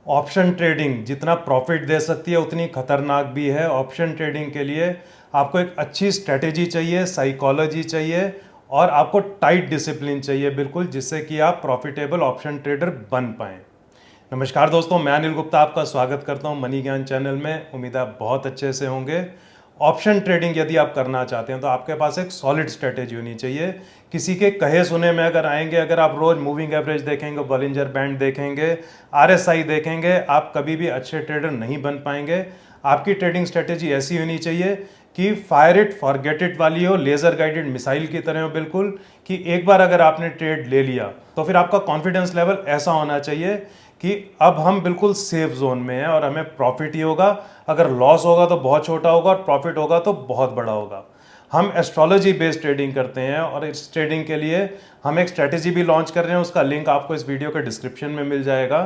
Option trading जितना profit दे सकती है उतनी खतरनाक भी है। ऑप्शन ट्रेडिंग के लिए आपको एक अच्छी स्ट्रेटेजी चाहिए, साइकोलॉजी चाहिए और आपको टाइट डिसिप्लिन चाहिए बिल्कुल, जिससे कि आप प्रॉफिटेबल ऑप्शन ट्रेडर बन पाएँ। नमस्कार दोस्तों, मैं अनिल गुप्ता आपका स्वागत करता हूं मनी ज्ञान चैनल में। उम्मीद है आप बहुत अच्छे से होंगे। ऑप्शन ट्रेडिंग यदि आप करना चाहते हैं तो आपके पास एक सॉलिड स्ट्रेटेजी होनी चाहिए। किसी के कहे सुने में अगर आएंगे, अगर आप रोज मूविंग एवरेज देखेंगे, बॉलिंजर बैंड देखेंगे, आरएसआई देखेंगे, आप कभी भी अच्छे ट्रेडर नहीं बन पाएंगे। आपकी ट्रेडिंग स्ट्रेटेजी ऐसी होनी चाहिए कि फायर इट फॉरगेट इट वाली हो, लेजर गाइडेड मिसाइल की तरह हो बिल्कुल, कि एक बार अगर आपने ट्रेड ले लिया तो फिर आपका कॉन्फिडेंस लेवल ऐसा होना चाहिए कि अब हम बिल्कुल सेफ जोन में हैं और हमें प्रॉफिट ही होगा। अगर लॉस होगा तो बहुत छोटा होगा और प्रॉफिट होगा तो बहुत बड़ा होगा। हम एस्ट्रोलॉजी बेस्ड ट्रेडिंग करते हैं और इस ट्रेडिंग के लिए हम एक स्ट्रेटेजी भी लॉन्च कर रहे हैं, उसका लिंक आपको इस वीडियो के डिस्क्रिप्शन में मिल जाएगा।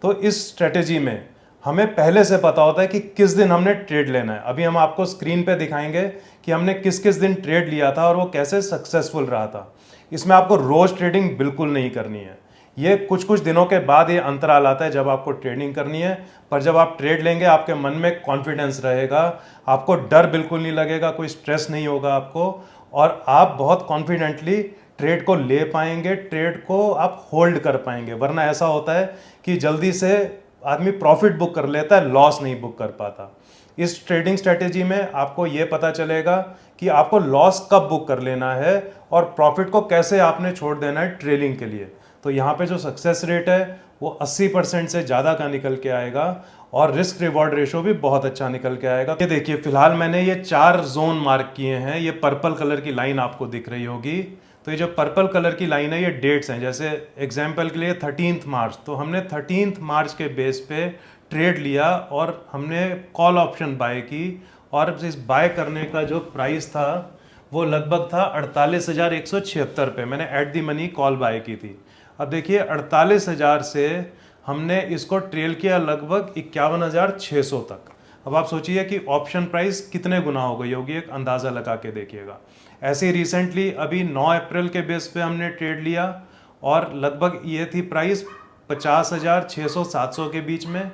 तो इस स्ट्रेटेजी में हमें पहले से पता होता है कि किस दिन हमने ट्रेड लेना है। अभी हम आपको स्क्रीन पे दिखाएंगे कि हमने किस किस दिन ट्रेड लिया था और वो कैसे सक्सेसफुल रहा था। इसमें आपको रोज ट्रेडिंग बिल्कुल नहीं करनी है। ये कुछ कुछ दिनों के बाद ये अंतराल आता है जब आपको ट्रेडिंग करनी है, पर जब आप ट्रेड लेंगे आपके मन में कॉन्फिडेंस रहेगा, आपको डर बिल्कुल नहीं लगेगा, कोई स्ट्रेस नहीं होगा आपको, और आप बहुत कॉन्फिडेंटली ट्रेड को ले पाएंगे, ट्रेड को आप होल्ड कर पाएंगे। वरना ऐसा होता है कि जल्दी से आदमी प्रॉफिट बुक कर लेता है, लॉस नहीं बुक कर पाता। इस ट्रेडिंग स्ट्रेटेजी में आपको ये पता चलेगा कि आपको लॉस कब बुक कर लेना है और प्रॉफिट को कैसे आपने छोड़ देना है ट्रेलिंग के लिए। तो यहाँ पे जो सक्सेस रेट है वो 80% से ज़्यादा का निकल के आएगा और रिस्क रिवॉर्ड रेशो भी बहुत अच्छा निकल के आएगा। ये देखिए, फिलहाल मैंने ये 4 जोन मार्क किए हैं। ये पर्पल कलर की लाइन आपको दिख रही होगी। तो ये जो पर्पल कलर की लाइन है ये डेट्स हैं। जैसे एग्जाम्पल के लिए 13 मार्च, तो हमने 13 मार्च के बेस पे ट्रेड लिया और हमने कॉल ऑप्शन बाय की, और इस बाय करने का जो प्राइस था वो लगभग था 48,176 पे। मैंने at the money call buy की थी। अब देखिए 48,000 से हमने इसको ट्रेल किया लगभग 51,600 तक। अब आप सोचिए कि ऑप्शन प्राइस कितने गुना हो गई होगी, एक अंदाज़ा लगा के देखिएगा। ऐसे ही रिसेंटली अभी 9 अप्रैल के बेस पे हमने ट्रेड लिया और लगभग ये थी प्राइस 50,600-700 के बीच में,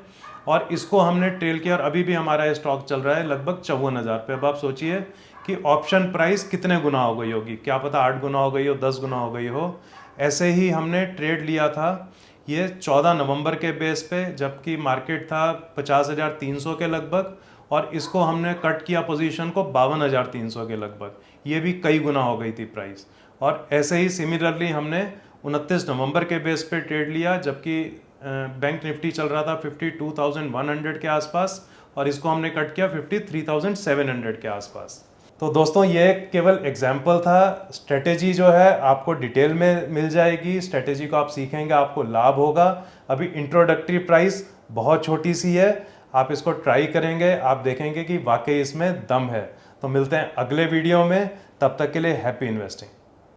और इसको हमने ट्रेल किया और अभी भी हमारा स्टॉक चल रहा है लगभग 54,000 पे। अब आप सोचिए कि ऑप्शन प्राइस कितने गुना हो गई होगी, क्या पता 8 गुना हो गई हो, 10 गुना हो गई हो। ऐसे ही हमने ट्रेड लिया था ये 14 नवंबर के बेस पे, जबकि मार्केट था 50,300 के लगभग, और इसको हमने कट किया पोजीशन को 52,300 के लगभग। ये भी कई गुना हो गई थी प्राइस। और ऐसे ही सिमिलरली हमने 29 नवंबर के बेस पे ट्रेड लिया, जबकि बैंक निफ्टी चल रहा था 52,100 के आसपास, और इसको हमने कट किया 53,700 के आसपास। तो दोस्तों ये केवल एग्जाम्पल था। स्ट्रेटेजी जो है आपको डिटेल में मिल जाएगी, स्ट्रेटेजी को आप सीखेंगे, आपको लाभ होगा। अभी इंट्रोडक्टरी प्राइस बहुत छोटी सी है, आप इसको ट्राई करेंगे, आप देखेंगे कि वाकई इसमें दम है। तो मिलते हैं अगले वीडियो में, तब तक के लिए हैप्पी इन्वेस्टिंग।